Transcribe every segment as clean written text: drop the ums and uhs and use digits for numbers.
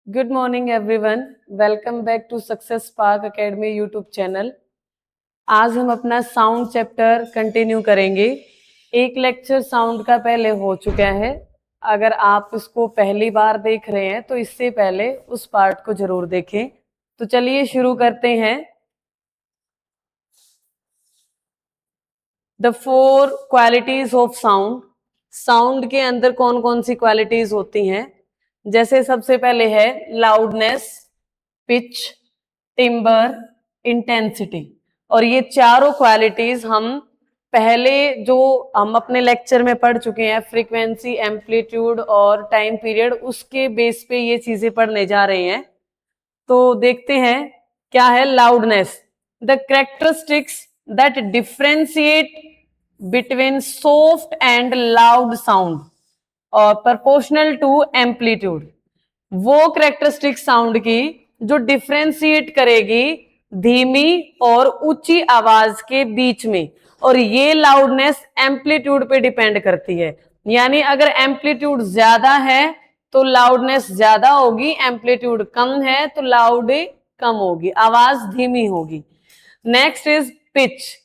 Good morning everyone, welcome back to Success Spark Academy YouTube channel. आज हम अपना sound chapter continue करेंगे। एक लेक्चर साउंड का पहले हो चुका है। अगर आप इसको पहली बार देख रहे हैं तो इससे पहले उस पार्ट को जरूर देखें। तो चलिए शुरू करते हैं। The 4 qualities of sound. Sound के अंदर कौन कौन सी क्वालिटीज होती हैं? जैसे सबसे पहले है लाउडनेस, पिच, टिम्बर, इंटेंसिटी। और ये चारों क्वालिटीज हम पहले जो हम अपने लेक्चर में पढ़ चुके हैं, फ्रीक्वेंसी, एम्पलीट्यूड और टाइम पीरियड, उसके बेस पे ये चीजें पढ़ने जा रहे हैं। तो देखते हैं क्या है loudness. The characteristics that differentiate between soft and loud sound और प्रोपोर्शनल टू एम्पलीट्यूड। वो कैरेक्टरिस्टिक साउंड की जो डिफरेंशिएट करेगी धीमी और ऊंची आवाज के बीच में, और ये लाउडनेस एम्पलीट्यूड पे डिपेंड करती है। यानी अगर एम्पलीट्यूड ज्यादा है तो लाउडनेस ज्यादा होगी, एम्पलीट्यूड कम है तो लाउड कम होगी, आवाज धीमी होगी। Next is pitch.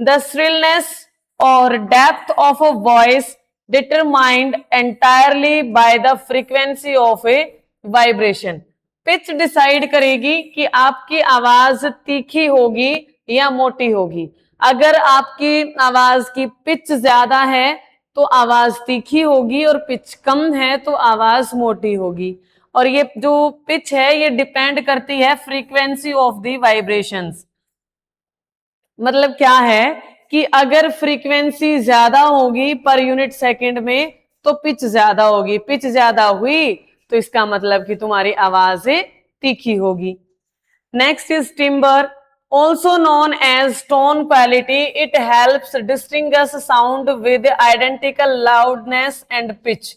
The shrillness और depth of a voice determined entirely by the frequency of a vibration. Pitch decide करेगी कि आपकी आवाज तीखी होगी या मोटी होगी। अगर आपकी आवाज की पिच ज्यादा है तो आवाज तीखी होगी, और पिच कम है तो आवाज मोटी होगी। और ये जो पिच है ये डिपेंड करती है फ्रीक्वेंसी ऑफ द वाइब्रेशंस। मतलब क्या है कि अगर फ्रीक्वेंसी ज्यादा होगी पर यूनिट सेकंड में तो पिच ज्यादा होगी, पिच ज्यादा हुई तो इसका मतलब कि तुम्हारी आवाज तीखी होगी। Next is timbre, also known as tone quality. It helps distinguish sound with identical loudness and pitch.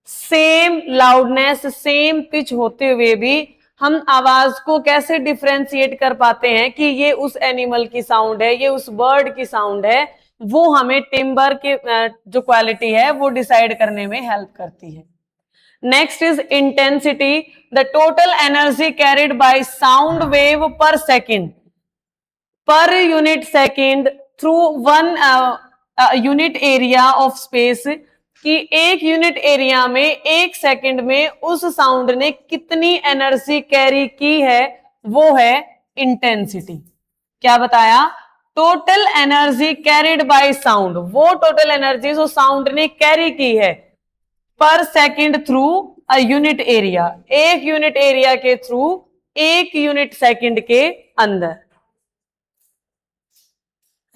Same loudness, same pitch होते हुए भी हम आवाज को कैसे डिफ्रेंशिएट कर पाते हैं कि ये उस एनिमल की साउंड है, ये उस बर्ड की साउंड है, वो हमें टिम्बर के जो क्वालिटी है वो डिसाइड करने में हेल्प करती है। Next is intensity, the total energy carried by sound wave per second per unit second through one unit area of space. कि एक यूनिट एरिया में एक सेकंड में उस साउंड ने कितनी एनर्जी कैरी की है, वो है इंटेंसिटी। क्या बताया? Total energy carried by sound, वो टोटल एनर्जी जो साउंड ने कैरी की है per second through a unit area, एक यूनिट एरिया के थ्रू एक यूनिट सेकंड के अंदर।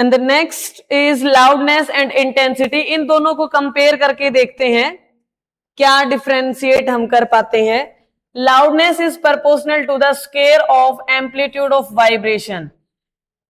And the next is loudness and intensity. इन दोनों को कंपेयर करके देखते हैं क्या डिफरेंशिएट हम कर पाते हैं। Loudness is proportional to the square of amplitude of vibration.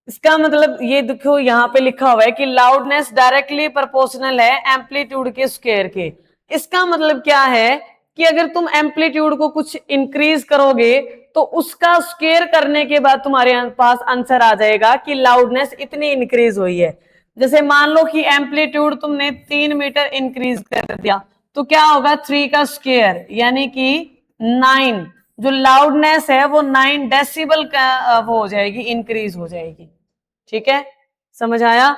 इसका मतलब ये देखो यहां पे लिखा हुआ है कि लाउडनेस डायरेक्टली प्रोपोर्शनल है एम्पलीट्यूड के स्केयर के। इसका मतलब क्या है कि अगर तुम एम्पलीट्यूड को कुछ इंक्रीज करोगे तो उसका स्केयर करने के बाद तुम्हारे पास आंसर आ जाएगा कि लाउडनेस इतनी इंक्रीज हुई है। जैसे मान लो कि एम्पलीट्यूड तुमने 3 मीटर इंक्रीज कर दिया तो क्या होगा, 3 का स्केयर यानी कि 9। जो लाउडनेस है वो 9 डेसिबल का वो हो जाएगी, इंक्रीज हो जाएगी। ठीक है, समझ आया?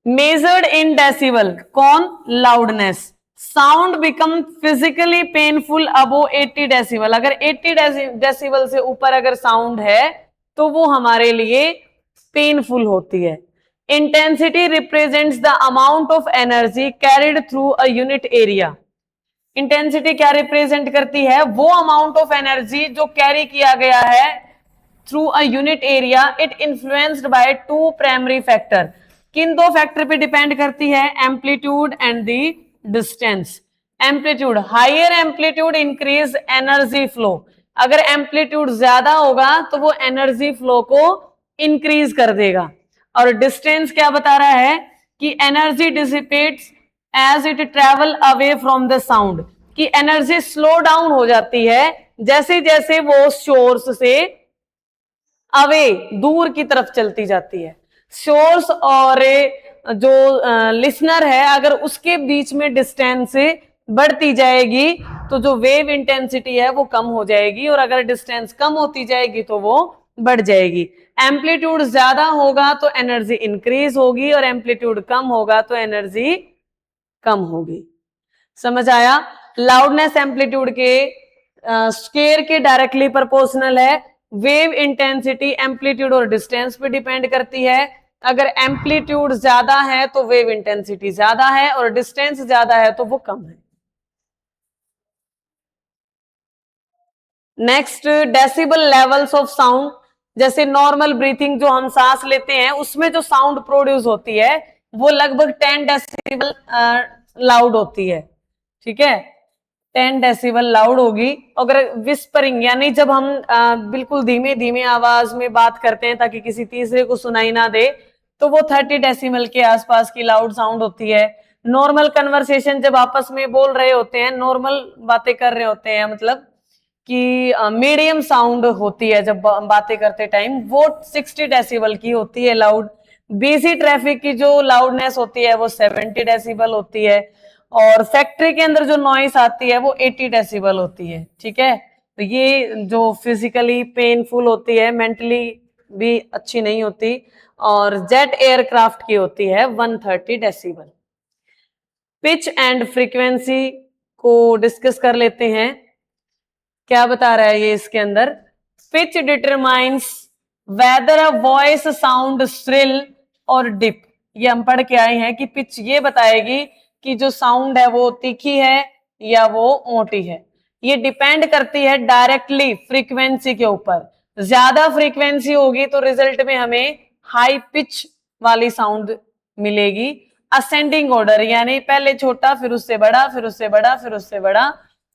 मेजर्ड इन डेसिबल, कौन? Loudness. Sound become physically painful above 80 decibel. अगर 80 डेसिबल से ऊपर अगर साउंड है तो वो हमारे लिए पेनफुल होती है। Intensity represents the amount of energy carried through a unit area. Intensity क्या रिप्रेजेंट करती है? वो अमाउंट ऑफ एनर्जी जो कैरी किया गया है through a unit area. It influenced by 2 primary factor. किन 2 फैक्टर पे डिपेंड करती है? Amplitude and the distance. Amplitude, higher amplitude increase energy flow. अगर एम्पलीट्यूड ज्यादा होगा तो वो एनर्जी फ्लो को इंक्रीज कर देगा। और डिस्टेंस क्या बता रहा है कि energy dissipates as it travel away from the sound. कि एनर्जी स्लो डाउन हो जाती है जैसे जैसे वो सोर्स से अवे, दूर की तरफ चलती जाती है। सोर्स और जो लिसनर है अगर उसके बीच में डिस्टेंस बढ़ती जाएगी तो जो वेव इंटेंसिटी है वो कम हो जाएगी, और अगर डिस्टेंस कम होती जाएगी तो वो बढ़ जाएगी। एम्पलीट्यूड ज्यादा होगा तो एनर्जी इंक्रीज होगी, और एम्पलीट्यूड कम होगा तो एनर्जी कम होगी। समझ आया? लाउडनेस एम्पलीट्यूड के स्केयर के डायरेक्टली प्रोपोर्शनल है। वेव इंटेंसिटी एम्पलीट्यूड और डिस्टेंस पे डिपेंड करती है। अगर एम्पलीट्यूड ज्यादा है तो वेव इंटेंसिटी ज्यादा है, और डिस्टेंस ज्यादा है तो वो कम है। Next, decibel levels of sound. जैसे नॉर्मल ब्रीथिंग जो हम सांस लेते हैं उसमें जो साउंड प्रोड्यूस होती है वो लगभग 10 डेसिबल लाउड होती है। ठीक है, 10 डेसिबल लाउड होगी। अगर विस्परिंग यानी जब हम बिल्कुल धीमे धीमे आवाज में बात करते हैं ताकि किसी तीसरे को सुनाई ना दे, तो वो 30 डेसिबल के आसपास की लाउड साउंड होती है। नॉर्मल कन्वर्सेशन जब आपस में बोल रहे होते हैं, नॉर्मल बातें कर रहे होते हैं, मतलब कि मीडियम साउंड होती है जब बातें करते टाइम, वो 60 डेसिबल की होती है लाउड। बिजी ट्रैफिक की जो लाउडनेस होती है वो 70 डेसिबल होती है, और फैक्ट्री के अंदर जो नॉइस आती है वो 80 डेसिबल होती है। ठीक है, तो ये जो फिजिकली पेनफुल होती है, मेंटली भी अच्छी नहीं होती, और जेट एयरक्राफ्ट की होती है 130 डेसिबल। पिच एंड फ्रीक्वेंसी को डिस्कस कर लेते हैं। क्या बता रहा है ये इसके अंदर? Pitch determines weather a voice sound shrill और डिप। ये हम पढ़ के आए हैं कि पिच ये बताएगी कि जो साउंड है वो तीखी है या वो मोटी है। ये डिपेंड करती है डायरेक्टली फ्रीक्वेंसी के ऊपर। ज्यादा फ्रीक्वेंसी होगी तो रिजल्ट में हमें हाई पिच वाली साउंड मिलेगी। असेंडिंग ऑर्डर यानी पहले छोटा, फिर उससे बड़ा, फिर उससे बड़ा, फिर उससे बड़ा।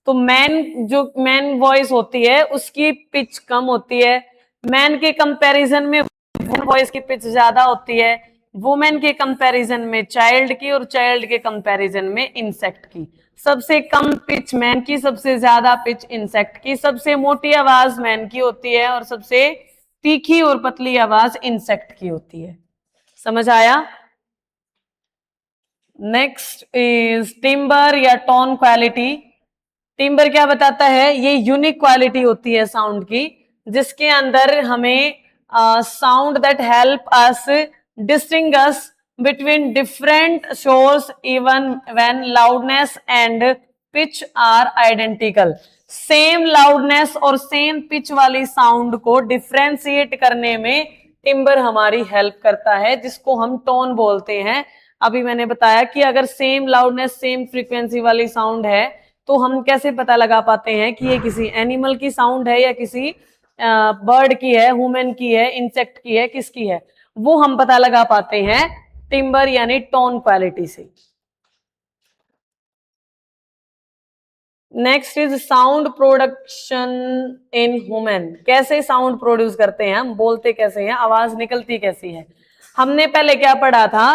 तो मैन वॉइस होती है उसकी पिच कम होती है। मैन के कंपैरिजन में वॉइस की पिच ज्यादा होती है। वुमेन के कंपैरिजन में चाइल्ड की, और चाइल्ड के कंपैरिजन में इंसेक्ट की। सबसे कम पिच मैन की, सबसे ज्यादा पिच इंसेक्ट की। सबसे मोटी आवाज मैन की होती है, और सबसे तीखी और पतली आवाज इंसेक्ट की होती है। समझ आया? नेक्स्ट इज टिम्बर या टोन क्वालिटी। टिम्बर क्या बताता है? ये यूनिक क्वालिटी होती है साउंड की, जिसके अंदर हमें sound that help us distinguish between different shores even when loudness and pitch are identical. Same loudness और सेम पिच वाली साउंड को डिफ्रेंशिएट करने में टिम्बर हमारी हेल्प करता है, जिसको हम टोन बोलते हैं। अभी मैंने बताया कि अगर सेम लाउडनेस सेम फ्रीक्वेंसी वाली साउंड है तो हम कैसे पता लगा पाते हैं कि ये किसी एनिमल की साउंड है या किसी बर्ड की है, ह्यूमन की है, इंसेक्ट की है, किसकी है? वो हम पता लगा पाते हैं टिम्बर यानी टोन क्वालिटी से। Next is sound production in human. कैसे साउंड प्रोड्यूस करते हैं हम, बोलते कैसे हैं, आवाज निकलती कैसी है? हमने पहले क्या पढ़ा था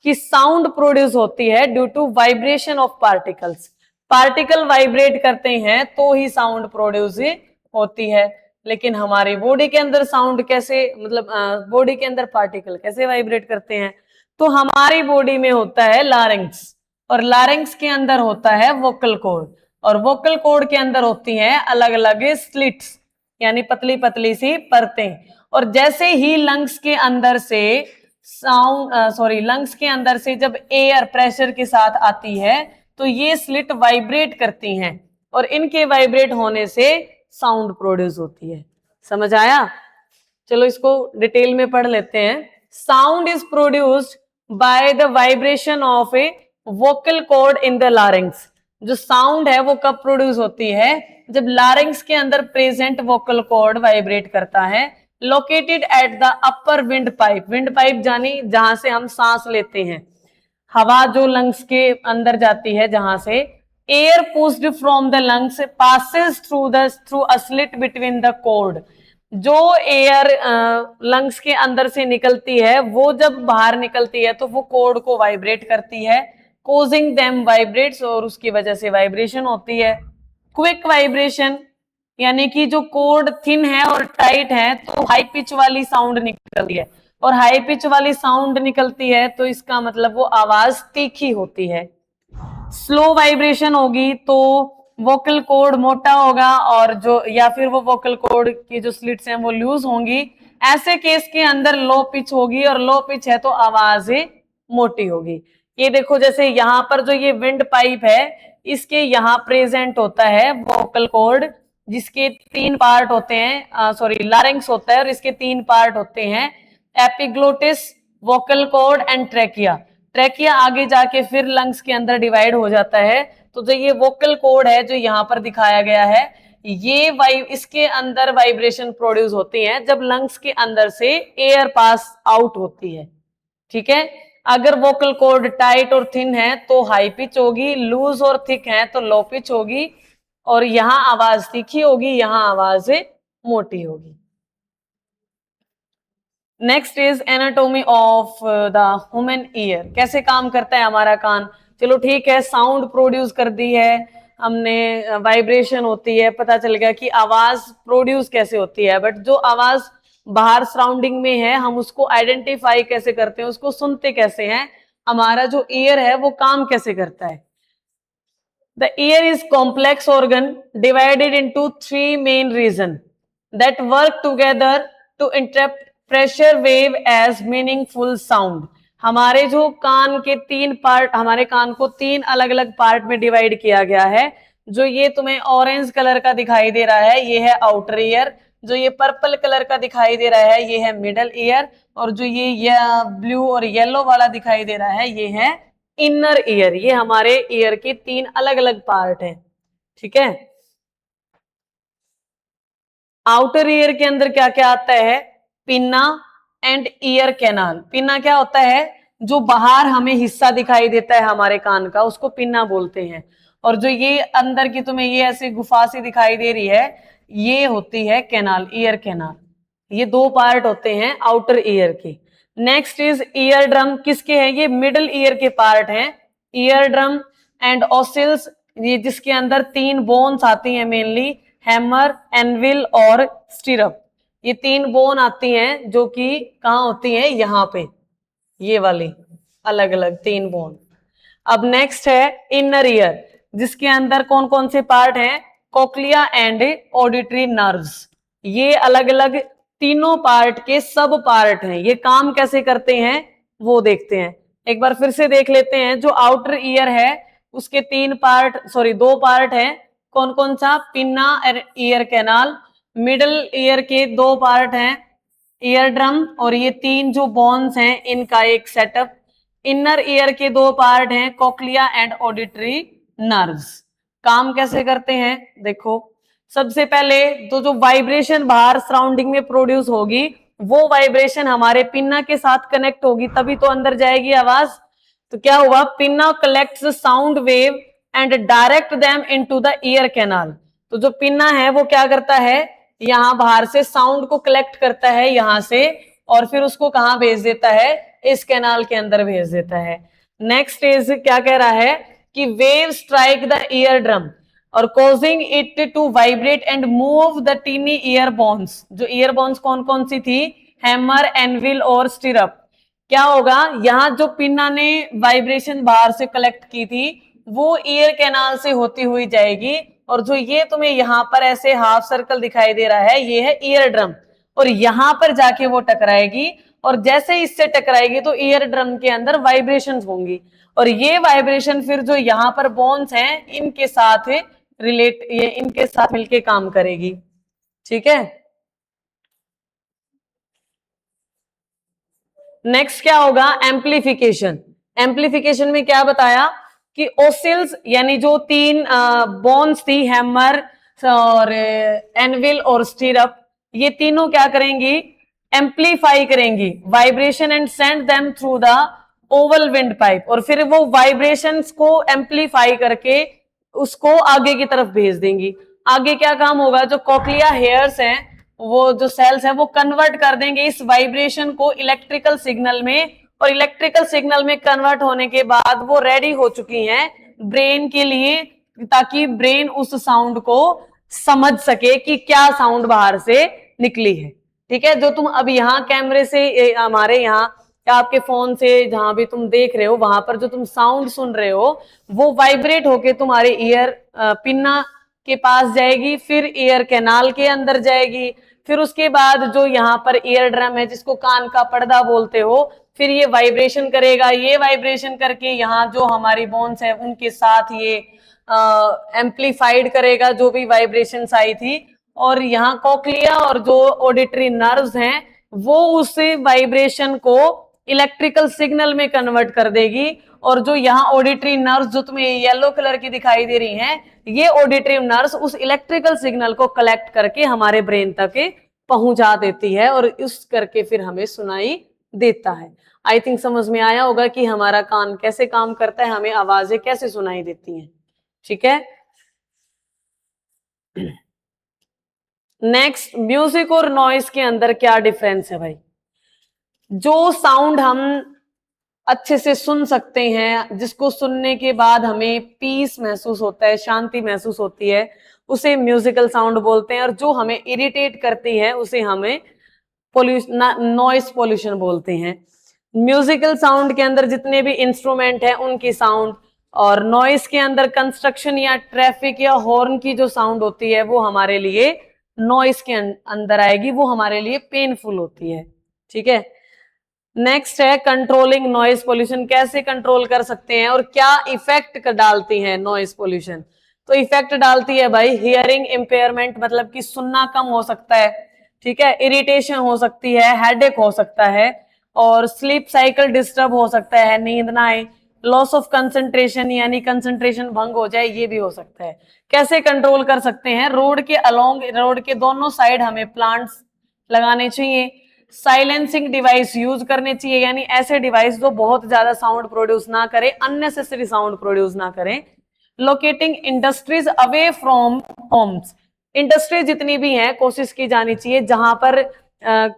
कि साउंड प्रोड्यूस होती है due to vibration of particles. Particle vibrate करते हैं तो ही साउंड प्रोड्यूस होती है। लेकिन हमारी बॉडी के अंदर साउंड कैसे, मतलब बॉडी के अंदर पार्टिकल कैसे वाइब्रेट करते हैं? तो हमारी बॉडी में होता है लारिंक्स, और लारिंक्स के अंदर होता है वोकल कॉर्ड, और वोकल कॉर्ड के अंदर होती हैं अलग अलग स्लिट्स यानी पतली पतली सी परतें। और जैसे ही लंग्स के अंदर से लंग्स के अंदर से जब एयर प्रेशर के साथ आती है तो ये स्लिट वाइब्रेट करती हैं, और इनके वाइब्रेट होने से साउंड प्रोड्यूस होती है। समझ आया? चलो इसको डिटेल में पढ़ लेते हैं। Sound is produced by the vibration of a vocal cord in the larynx. जो साउंड है वो कब प्रोड्यूस होती है? जब लारिंग्स के अंदर प्रेजेंट वोकल कॉर्ड वाइब्रेट करता है। Located at the upper wind pipe. Wind pipe जानी जहां से हम सांस लेते हैं, हवा जो लंग्स के अंदर जाती है जहां से। Air pushed from the lungs passes through a slit between the cord. जो एयर लंग्स के अंदर से निकलती है वो जब बाहर निकलती है तो वो कॉर्ड को वाइब्रेट करती है, कोजिंग देम वाइब्रेट्स, और उसकी वजह से वाइब्रेशन होती है। क्विक वाइब्रेशन यानी कि जो कॉर्ड थिन है और टाइट है तो हाई पिच वाली साउंड निकलती है, और हाई पिच वाली साउंड निकलती है तो इसका मतलब वो आवाज तीखी होती है। स्लो वाइब्रेशन होगी तो वोकल कॉर्ड मोटा होगा और जो या फिर वो वोकल कॉर्ड की जो स्लिट्स हैं वो लूज होंगी, ऐसे केस के अंदर लो पिच होगी, और लो पिच है तो आवाज मोटी होगी। ये देखो जैसे यहाँ पर जो ये विंड पाइप है इसके यहाँ प्रेजेंट होता है वोकल कॉर्ड, जिसके 3 पार्ट होते हैं, सॉरी लारिंक्स होता है और इसके 3 पार्ट होते हैं, epiglottis, vocal cord and trachea. Trachea आगे जाके फिर लंग्स के अंदर डिवाइड हो जाता है। तो जो ये वोकल कॉर्ड है जो यहाँ पर दिखाया गया है, ये इसके अंदर वाइब्रेशन प्रोड्यूस होती है जब लंग्स के अंदर से एयर पास आउट होती है। ठीक है, अगर वोकल कॉर्ड टाइट और थिन है तो हाई पिच होगी, लूज और थिक है तो लो पिच होगी, और यहां आवाज तीखी होगी, यहां आवाज मोटी होगी। Next is anatomy of the human ear. कैसे काम करता है हमारा कान? चलो ठीक है, साउंड प्रोड्यूस कर दी है हमने, वाइब्रेशन होती है, पता चल गया कि आवाज प्रोड्यूस कैसे होती है, बट जो आवाज बाहर सराउंडिंग में है हम उसको आइडेंटिफाई कैसे करते हैं, उसको सुनते कैसे हैं, हमारा जो ईयर है वो काम कैसे करता है। The ear is complex organ divided into 3 main regions that work together to interpret pressure wave as meaningful sound। हमारे जो कान के 3 पार्ट, हमारे कान को 3 अलग अलग पार्ट में डिवाइड किया गया है। जो ये तुम्हें ऑरेंज कलर का दिखाई दे रहा है ये है आउटर ईयर, जो ये पर्पल कलर का दिखाई दे रहा है ये है मिडल ईयर, और जो ये ब्लू और येलो वाला दिखाई दे रहा है ये है इनर ईयर। ये हमारे ईयर के 3 अलग अलग पार्ट हैं। ठीक है, आउटर ईयर के अंदर क्या क्या आता है? Pinna and ear canal. Pinna क्या होता है? जो बाहर हमें हिस्सा दिखाई देता है हमारे कान का उसको पिन्ना बोलते हैं, और जो ये अंदर की तुम्हें ये ऐसी गुफा सी दिखाई दे रही है ये होती है कैनाल, ईयर कैनाल। ये 2 पार्ट होते हैं आउटर ईयर के। Next is ear drum. किसके हैं? ये मिडल ईयर के पार्ट हैं। ईयर ड्रम एंड ओसिल्स, ये जिसके अंदर 3 बोन्स आती हैं मेनली, हैमर, एनविल और स्टिरअप। ये 3 बोन आती हैं जो कि कहाँ होती हैं? यहाँ पे, ये वाली अलग अलग 3 बोन। अब नेक्स्ट है इनर ईयर, जिसके अंदर कौन कौन से पार्ट हैं? Cochlea and auditory nerves. ये अलग अलग तीनों पार्ट के सब पार्ट हैं। ये काम कैसे करते हैं वो देखते हैं। एक बार फिर से देख लेते हैं। जो आउटर ईयर है उसके 3 पार्ट, सॉरी 2 पार्ट हैं। कौन कौन सा? पिन्ना और ईयर कैनाल। मिडल ईयर के 2 पार्ट हैं, ईयर ड्रम और ये 3 जो बोन्स हैं इनका एक सेटअप। इनर ईयर के 2 पार्ट हैं, कोक्लिया एंड ऑडिटरी नर्व्स। काम कैसे करते हैं देखो। सबसे पहले तो जो वाइब्रेशन बाहर सराउंडिंग में प्रोड्यूस होगी वो वाइब्रेशन हमारे पिन्ना के साथ कनेक्ट होगी तभी तो अंदर जाएगी आवाज। तो क्या हुआ? Pinna collects sound wave and direct them into the ear canal. तो जो पिन्ना है वो क्या करता है? यहां बाहर से साउंड को कलेक्ट करता है यहां से, और फिर उसको कहां भेज देता है? इस कैनाल के अंदर भेज देता है। नेक्स्ट इज क्या कह रहा है कि wave strike the ear drum और causing it to vibrate and move the tiny ear bones. जो ईयर बोन्स कौन कौन सी थी? हैमर, एनविल और स्टिरअप। क्या होगा? यहां जो पिन्ना ने वाइब्रेशन बाहर से कलेक्ट की थी वो ईयर कैनाल से होती हुई जाएगी, और जो ये तुम्हें यहां पर ऐसे हाफ सर्कल दिखाई दे रहा है ये है ईयर ड्रम, और यहां पर जाके वो टकराएगी, और जैसे इससे टकराएगी तो ईयर ड्रम के अंदर वाइब्रेशन होंगी, और ये वाइब्रेशन फिर जो यहां पर बोन्स हैं इनके साथ रिलेट, ये इनके साथ मिलके काम करेगी। ठीक है, नेक्स्ट क्या होगा? एम्प्लीफिकेशन। एम्प्लीफिकेशन में क्या बताया कि ओसिल्स यानी जो 3 बोन्स थी, हैमर और एनविल और स्टिरअप, ये तीनों क्या करेंगी? एम्प्लीफाई करेंगी vibration and send them through the Oval wind pipe, और फिर वो वाइब्रेशंस को एम्प्लीफाई करके उसको आगे की तरफ भेज देंगी। आगे क्या काम होगा? जो कोक्लिया हेयर्स हैं वो जो सेल्स है वो कन्वर्ट कर देंगे इस वाइब्रेशन को इलेक्ट्रिकल सिग्नल में, और इलेक्ट्रिकल सिग्नल में कन्वर्ट होने के बाद वो रेडी हो चुकी हैं ब्रेन के लिए, ताकि ब्रेन उस साउंड को समझ सके कि क्या साउंड बाहर से निकली है। ठीक है, जो तुम अब यहाँ कैमरे से हमारे यहाँ या आपके फोन से जहां भी तुम देख रहे हो वहां पर जो तुम साउंड सुन रहे हो वो वाइब्रेट होके तुम्हारे ईयर पिन्ना के पास जाएगी, फिर ईयर कैनाल के अंदर जाएगी, फिर उसके बाद जो यहाँ पर ईयर ड्रम है जिसको कान का पर्दा बोलते हो, फिर ये वाइब्रेशन करेगा, ये वाइब्रेशन करके यहाँ जो हमारी बोन्स है उनके साथ ये एम्पलीफाइड करेगा जो भी वाइब्रेशंस आई थी, और यहाँ कोक्लिया और जो ऑडिटरी नर्व्स हैं वो उस वाइब्रेशन को इलेक्ट्रिकल सिग्नल में कन्वर्ट कर देगी, और जो यहाँ ऑडिटरी नर्व्स जो तुम्हें येलो कलर की दिखाई दे रही हैं, ये ऑडिटरी नर्व्स उस इलेक्ट्रिकल सिग्नल को कलेक्ट करके हमारे ब्रेन तक पहुंचा देती है और इस करके फिर हमें सुनाई देता है। आई थिंक समझ में आया होगा कि हमारा कान कैसे काम करता है, हमें आवाजें कैसे सुनाई देती हैं। ठीक है, नेक्स्ट, म्यूजिक और नॉइस के अंदर क्या डिफरेंस है भाई? जो साउंड हम अच्छे से सुन सकते हैं, जिसको सुनने के बाद हमें पीस महसूस होता है, शांति महसूस होती है, उसे म्यूजिकल साउंड बोलते हैं, और जो हमें इरिटेट करती है उसे हमें नॉइस पोल्यूशन बोलते हैं। म्यूजिकल साउंड के अंदर जितने भी इंस्ट्रूमेंट हैं उनकी साउंड, और नॉइस के अंदर कंस्ट्रक्शन या ट्रैफिक या हॉर्न की जो साउंड होती है वो हमारे लिए नॉइस के अंदर आएगी, वो हमारे लिए पेनफुल होती है। ठीक है, नेक्स्ट है कंट्रोलिंग नॉइस पोल्यूशन। कैसे कंट्रोल कर सकते हैं और क्या इफेक्ट डालती है नॉइस पोल्यूशन? तो इफेक्ट डालती है भाई हियरिंग इम्पेयरमेंट, मतलब कि सुनना कम हो सकता है, ठीक है, इरिटेशन हो सकती है, हेडेक हो सकता है, और स्लीप साइकिल डिस्टर्ब हो सकता है, नींद ना आए, लॉस ऑफ कंसंट्रेशन यानी कंसंट्रेशन भंग हो जाए, ये भी हो सकता है। कैसे कंट्रोल कर सकते हैं? रोड के अलोंग, रोड के दोनों साइड हमें प्लांट्स लगाने चाहिए, साइलेंसिंग डिवाइस यूज करने चाहिए, यानी ऐसे डिवाइस जो बहुत ज्यादा साउंड प्रोड्यूस ना करे, अननेसेसरी साउंड प्रोड्यूस ना करें। Locating industries away from homes, industry जितनी भी हैं कोशिश की जानी चाहिए जहां पर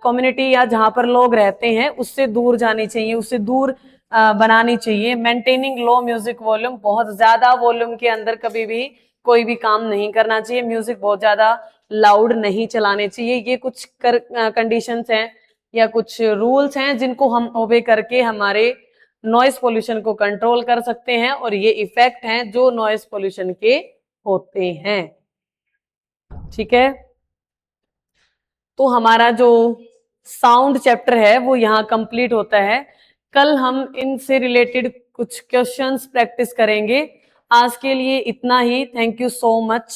कम्युनिटी या जहां पर लोग रहते हैं उससे दूर जानी चाहिए, उससे दूर बनानी चाहिए। मेंटेनिंग लो म्यूजिक वॉल्यूम, बहुत ज्यादा वॉल्यूम के अंदर कभी भी कोई भी काम नहीं करना चाहिए, म्यूजिक बहुत ज्यादा लाउड नहीं चलाने चाहिए। ये कुछ कंडीशंस हैं या कुछ रूल्स हैं जिनको हम ओबे करके हमारे नॉइस पोल्यूशन को कंट्रोल कर सकते हैं, और ये इफेक्ट हैं जो नॉइस पोल्यूशन के होते हैं। ठीक है, तो हमारा जो साउंड चैप्टर है वो यहाँ कंप्लीट होता है। कल हम इनसे रिलेटेड कुछ क्वेश्चंस प्रैक्टिस करेंगे। आज के लिए इतना ही। Thank you so much.